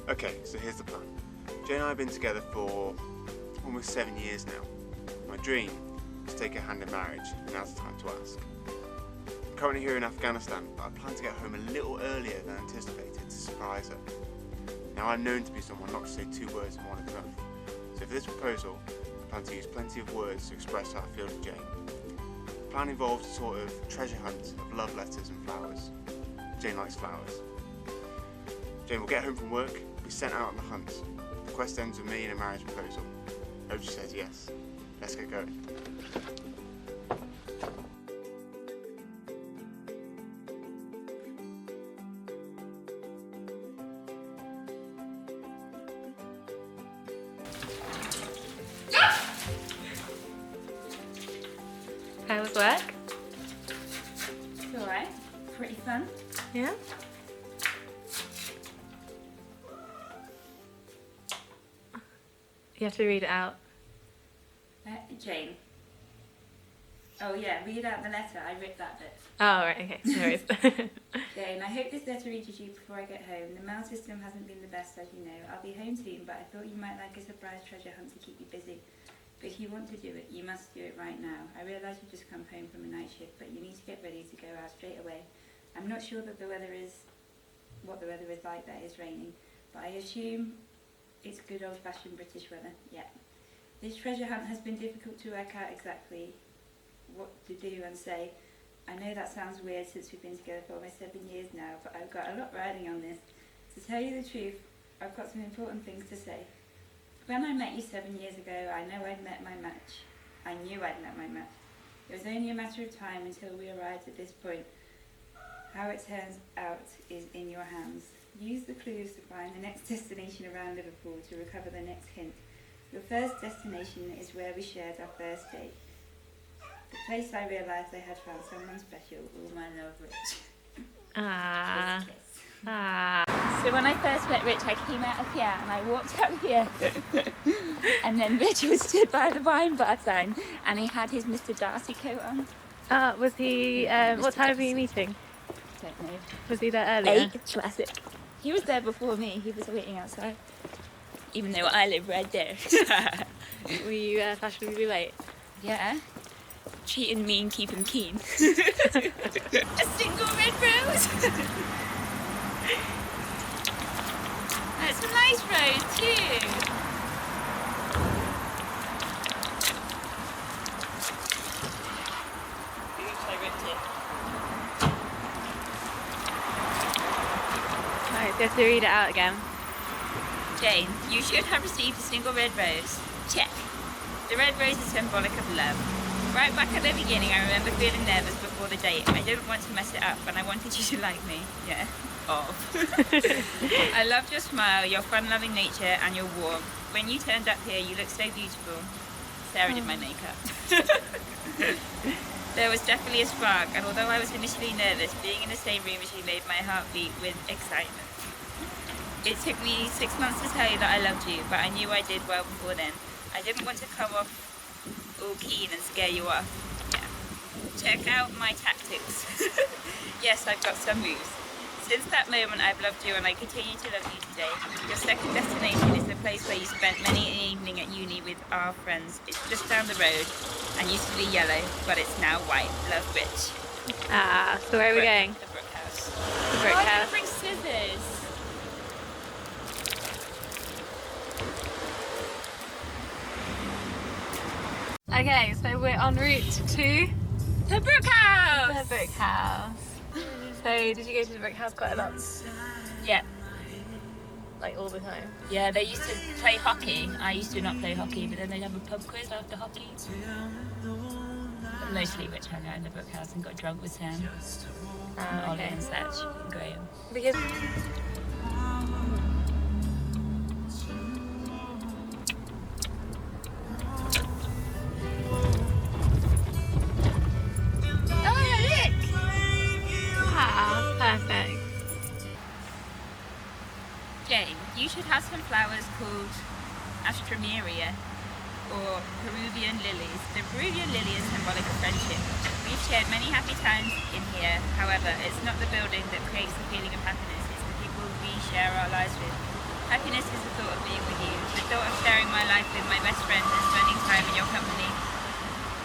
Okay, so here's the plan. Jane and I have been together for almost 7 years now. My dream is to take her hand in marriage, and now's the time to ask. I'm currently here in Afghanistan, but I plan to get home a little earlier than anticipated to surprise her. Now, I'm known to be someone not to say 2 words and one is enough. So for this proposal, I plan to use plenty of words to express how I feel to Jane. The plan involves a sort of treasure hunt of love letters and flowers. Jane likes flowers. Jane will get home from work, be sent out on the hunt. The quest ends with me and a marriage proposal. Hope she says yes. Let's get going. How was work? It's alright. Pretty fun. Yeah? You have to read it out. Jane. Oh yeah, read out the letter. I ripped that bit. Oh, right, okay. No worries. Jane, I hope this letter reaches you before I get home. The mail system hasn't been the best, as you know. I'll be home soon, but I thought you might like a surprise treasure hunt to keep you busy. But if you want to do it, you must do it right now. I realise you've just come home from a night shift, but you need to get ready to go out straight away. I'm not sure that what the weather is like there. It's raining, but I assume it's good old-fashioned British weather. Yeah. This treasure hunt has been difficult to work out exactly what to do and say. I know that sounds weird since we've been together for almost 7 years now, but I've got a lot riding on this. To tell you the truth, I've got some important things to say. When I met you 7 years ago, I know I'd met my match. I knew I'd met my match. It was only a matter of time until we arrived at this point. How it turns out is in your hands. Use the clues to find the next destination around Liverpool to recover the next hint. Your first destination is where we shared our first date. The place I realised I had found someone special, all my love, Rich. Ah. Kiss, kiss. Ah. So when I first met Rich, I came out of here and I walked out here. And then Rich was stood by the wine bar sign and he had his Mr. Darcy coat on. Was he, what time were you meeting? Don't know. Was he there earlier? 8, classic. He was there before me, he was waiting outside. Even though I live right there. Were you fashionably late? Yeah. Cheating mean, keeping keen. A single red rose. That's a nice rose too. Oops, I ripped it. Right, so you have to read it out again. Jane, you should have received a single red rose. Check. The red rose is symbolic of love. Right back at the beginning, I remember feeling nervous before the date. I didn't want to mess it up, and I wanted you to like me. Yeah. I loved your smile, your fun-loving nature, and your warmth. When you turned up here, you looked so beautiful. Sarah did my makeup. There was definitely a spark, and although I was initially nervous, being in the same room as you made my heart beat with excitement. It took me 6 months to tell you that I loved you, but I knew I did well before then. I didn't want to come off all keen and scare you off. Yeah. Check out my tactics. Yes, I've got some moves. Since that moment, I've loved you and I continue to love you today. Your second destination is the place where you spent many an evening at uni with our friends. It's just down the road and used to be yellow, but it's now white. Love, Rich. Ah, so where are we going? The Brook House. The Brook Oh, I House. didn't bring scissors. Okay, so we're en route to The Brook House! the Brook House. So did you go to the Brook House quite a lot? Yeah. Like all the time? Yeah, they used to play hockey. I used to not play hockey, but then they'd have a pub quiz after hockey. But mostly Rich hung out in the Brook House and got drunk with Sam and Ollie Okay. and Satch and Graham. Because perfect. Jane, you should have some flowers called Astromeria or Peruvian lilies. The Peruvian lily is symbolic of friendship. We've shared many happy times in here. However, it's not the building that creates the feeling of happiness, it's the people we share our lives with. Happiness is the thought of being with you, the thought of sharing my life with my best friend and spending time in your company.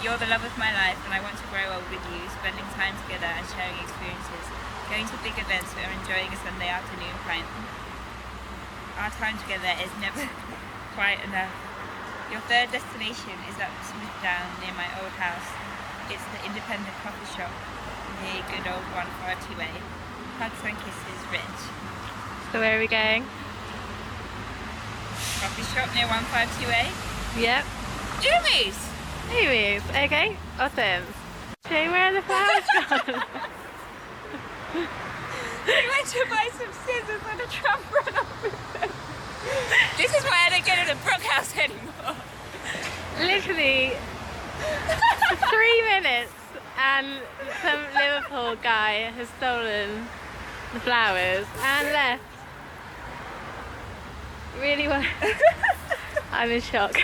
You're the love of my life, and I want to grow old with you, spending time together and sharing experiences, going to big events or enjoying a Sunday afternoon pint. Our time together is never quite enough. Your third destination is up Smithdown near my old house. It's the independent coffee shop, the good old 152A. Hugs and kisses, Rich. So where are we going? Coffee shop near 152A. Yep. Jimmy's! Anyways, okay, awesome. Jay, where are the flowers gone? We went to buy some scissors and a tramp ran off with them. This is why I don't go to the Brook House anymore. Literally 3 minutes and some Liverpool guy has stolen the flowers and left. Really want. I'm in shock.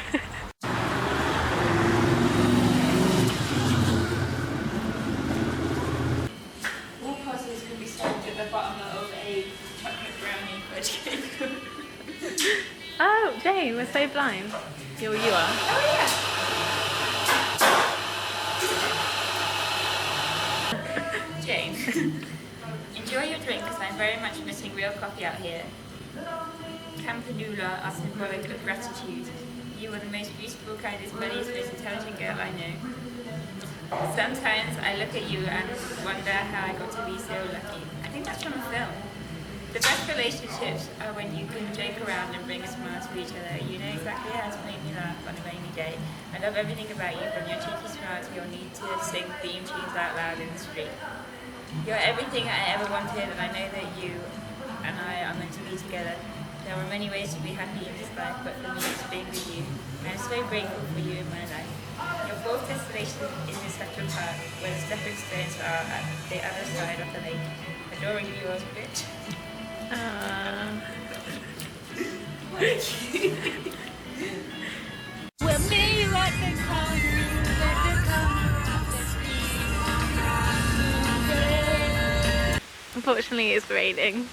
All puzzles can be solved at the bottom of a chocolate brownie fudge cake. Oh, Jane, we're so blind. You are. Oh yeah. Jane, enjoy your drink because I'm very much missing real coffee out here. Campanula are symbolic of gratitude. You are the most beautiful, kindest, funniest, most intelligent girl I know. Sometimes I look at you and wonder how I got to be so lucky. I think that's from a film. The best relationships are when you can joke around and bring a smile to each other. You know exactly how to make me laugh on a rainy day. I love everything about you, from your cheeky smile to your need to sing theme tunes out loud in the street. You're everything I ever wanted, and I know that you and I are meant to be together. There are many ways to be happy in this life, but for me it's being with you. I am so grateful for you in my life. Your fourth destination is in Central Park, where the stepping stones are at the other side of the lake. Adoring yours, bitch. Well, me like the Unfortunately, it's raining.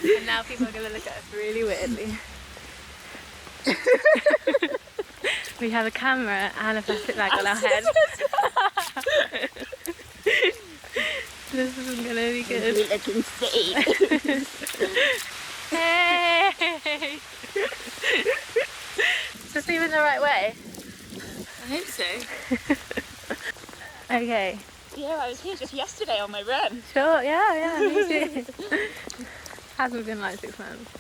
And now people are going to look at us really weirdly. We have a camera and a plastic bag on our head. This isn't going to be good. We look insane. Hey! Is this even the right way? I hope so. Okay. Yeah, I was here just yesterday on my run. Sure, yeah, me too. Hasn't been like 6 months.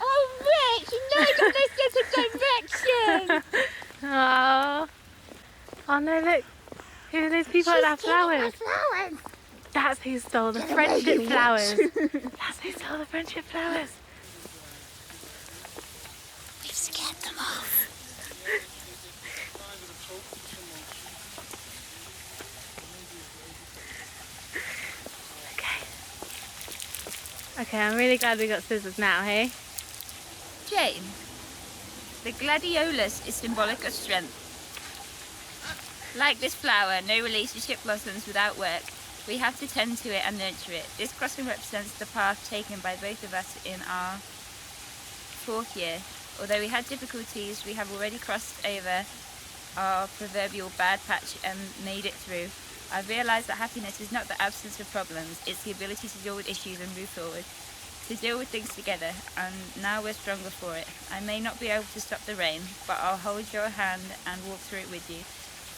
Oh, Rich, you know that there's just a direction. Oh no, look. Who are those people that have flowers? That's who stole the friendship flowers. That's who stole the friendship flowers. We've scared them off. Okay, I'm really glad we got scissors now, hey? Jane, the gladiolus is symbolic of strength. Like this flower, no relationship blossoms without work. We have to tend to it and nurture it. This crossing represents the path taken by both of us in our 4th year. Although we had difficulties, we have already crossed over our proverbial bad patch and made it through. I've realised that happiness is not the absence of problems, it's the ability to deal with issues and move forward, to deal with things together, and now we're stronger for it. I may not be able to stop the rain, but I'll hold your hand and walk through it with you.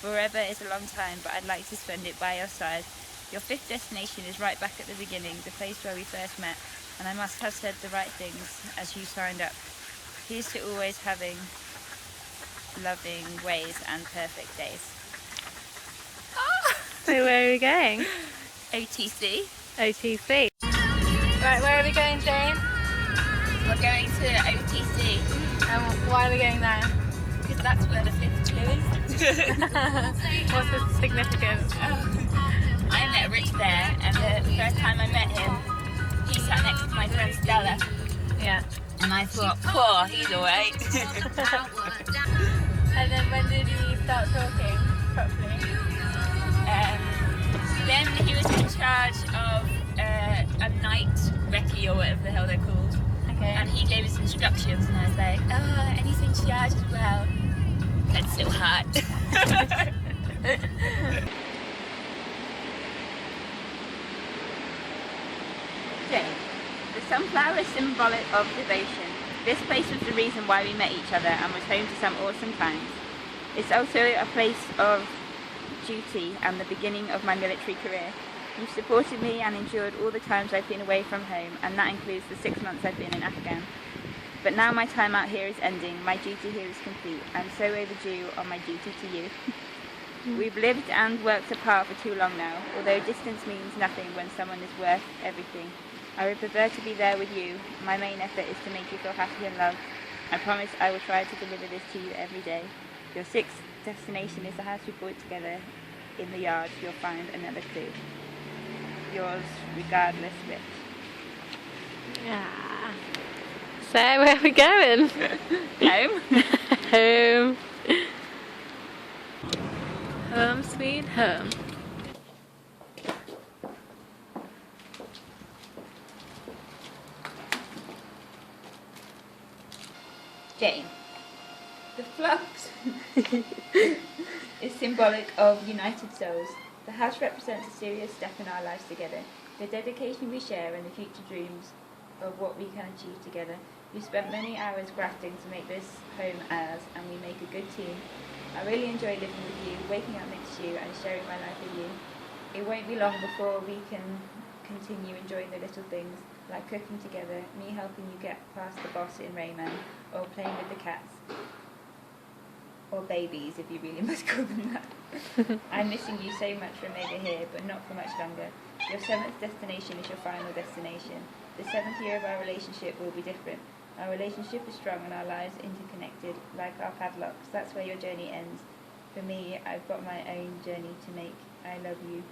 Forever is a long time, but I'd like to spend it by your side. Your 5th destination is right back at the beginning, the place where we first met, and I must have said the right things as you signed up. Here's to always having loving ways and perfect days. So where are we going? OTC. OTC. Right, where are we going, Jane? We're going to OTC. And why are we going there? Because that's where the 5th clue is. What's the significance? I met Rich there, and the first time I met him, he sat next to my friend Stella. Yeah. And I thought, poor, he's alright. And then when did we start talking properly? Then he was in charge of a night recce or whatever the hell they're called. Okay. And he gave us instructions, and I was like, oh, anything charged as well. That's so hot. Jane, the sunflower is symbolic of devotion. This place was the reason why we met each other and was home to some awesome times. It's also a place of duty and the beginning of my military career. You've supported me and endured all the times I've been away from home, and that includes the 6 months I've been in Afghan. But now my time out here is ending, my duty here is complete. I'm so overdue on my duty to you. We've lived and worked apart for too long now, although distance means nothing when someone is worth everything. I would prefer to be there with you. My main effort is to make you feel happy and loved. I promise I will try to deliver this to you every day. Your 6th destination is the house we bought together in the yard. You'll find another clue. Yours, regardless, Rich. Yeah. So where are we going? Home. Home. Home sweet home. Jane, the flux is symbolic of united souls. The house represents a serious step in our lives together, the dedication we share and the future dreams of what we can achieve together. We've spent many hours grafting to make this home ours, and we make a good team. I really enjoy living with you, waking up next to you and sharing my life with you. It won't be long before we can continue enjoying the little things, like cooking together, me helping you get past the boss in Rayman, or playing with the cats. Or babies, if you really must call them that. I'm missing you so much from over here, but not for much longer. Your 7th destination is your final destination. The 7th year of our relationship will be different. Our relationship is strong and our lives interconnected, like our padlocks. That's where your journey ends. For me, I've got my own journey to make. I love you.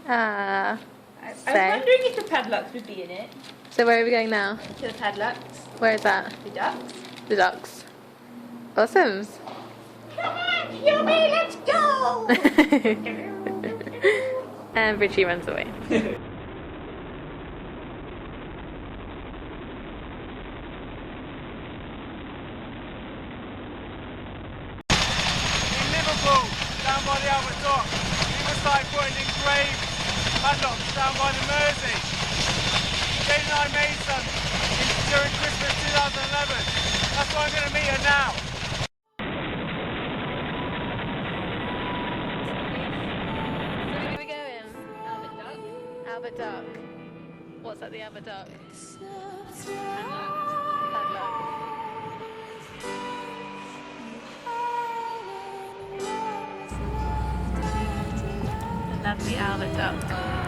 Ah. I was wondering if the padlocks would be in it. So where are we going now? To the padlocks. Where is that? The ducks. The ducks. Awesomes. Come on, Yumi, let's go! And Richie runs away. Down by the Albert Dock, we were started putting engraved padlocks down by the Mersey. Jane and I made some during Christmas 2011. That's why I'm going to meet her now. Where are we going? Albert Dock. Albert Dock. What's at the Albert Dock? Padlock. Lovely Albert Dock.